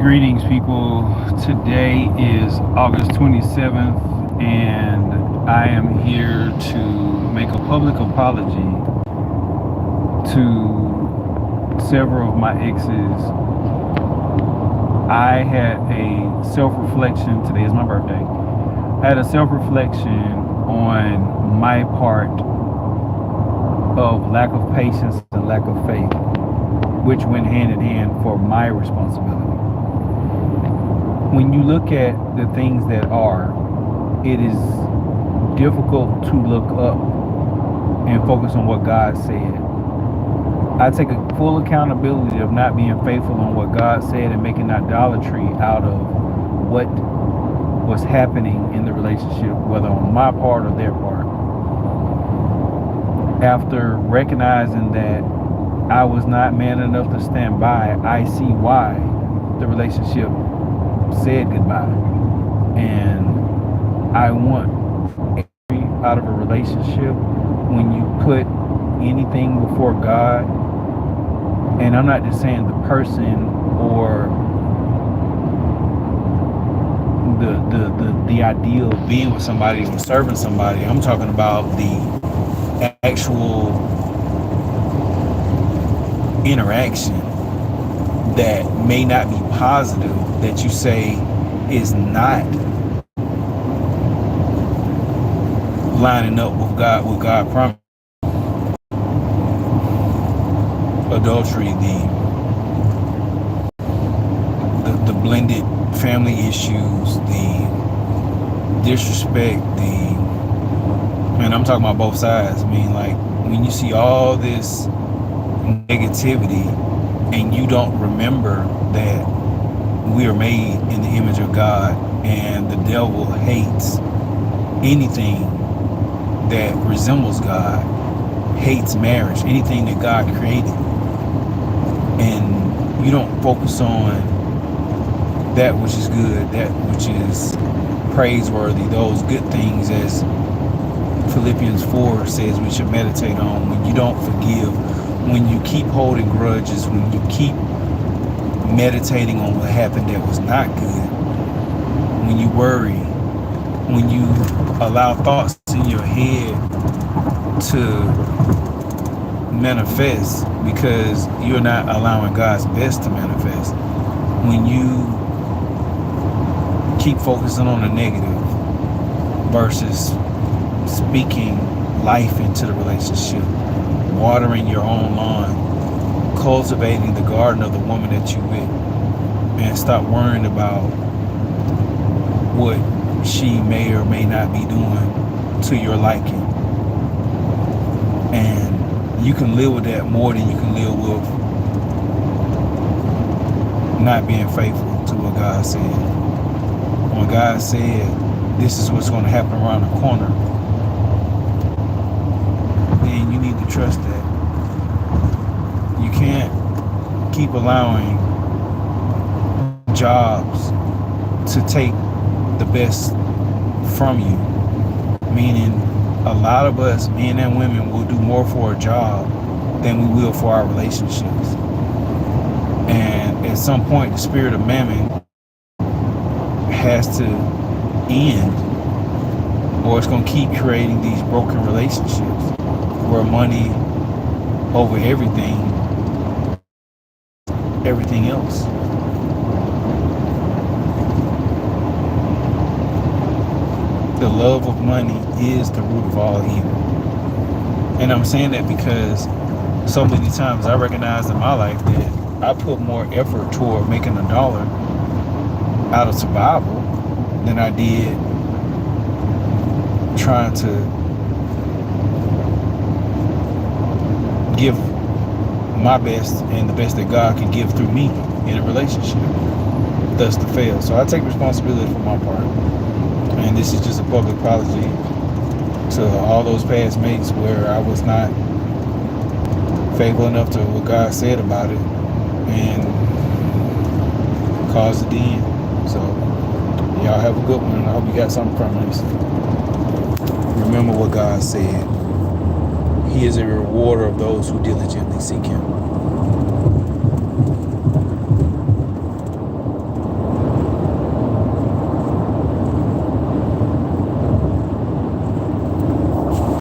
Greetings, people. Today is August 27th, and I am here to make a public apology to several of my exes. I had a self reflection. Today is my birthday. I had a self reflection on my part of lack of patience and lack of faith, which went hand in hand for my responsibility. When you look at the things that are, it is difficult to look up and focus on what God said. I take a full accountability of not being faithful on what God said and making idolatry out of what was happening in the relationship, whether on my part or their part. After recognizing that I was not man enough to stand by, I see why the relationship said goodbye. And I want out of a relationship when you put anything before God, and I'm not just saying the person or the ideal of being with somebody or serving somebody. I'm talking about the actual interaction that may not be positive, that you say is not lining up with God promised. Adultery, the blended family issues, the disrespect, and I'm talking about both sides. I mean, like, when you see all this negativity and you don't remember that we are made in the image of God, and the devil hates anything that resembles God, hates marriage, anything that God created, and you don't focus on that which is good, that which is praiseworthy, those good things, as Philippians 4 says we should meditate on. When you don't forgive, when you keep holding grudges, when you keep meditating on what happened that was not good, when you worry, when you allow thoughts in your head to manifest because you're not allowing God's best to manifest, when you keep focusing on the negative versus speaking life into the relationship, watering your own lawn, cultivating the garden of the woman that you with, and stop worrying about what she may or may not be doing to your liking. And you can live with that more than you can live with not being faithful to what God said. When God said this is what's going to happen around the corner, then you need to trust that. You can't keep allowing jobs to take the best from you. Meaning, a lot of us, men and women, will do more for a job than we will for our relationships. And at some point, the spirit of mammon has to end, or it's going to keep creating these broken relationships where money over everything else. The love of money is the root of all evil. And I'm saying that because so many times I recognize in my life that I put more effort toward making a dollar out of survival than I did trying to give my best and the best that God can give through me in a relationship, thus to fail. So I take responsibility for my part. And this is just a public apology to all those past mates where I was not faithful enough to what God said about it and caused it to end. So y'all have a good one, and I hope you got something from this. Remember what God said. He is a rewarder of those who diligently seek Him.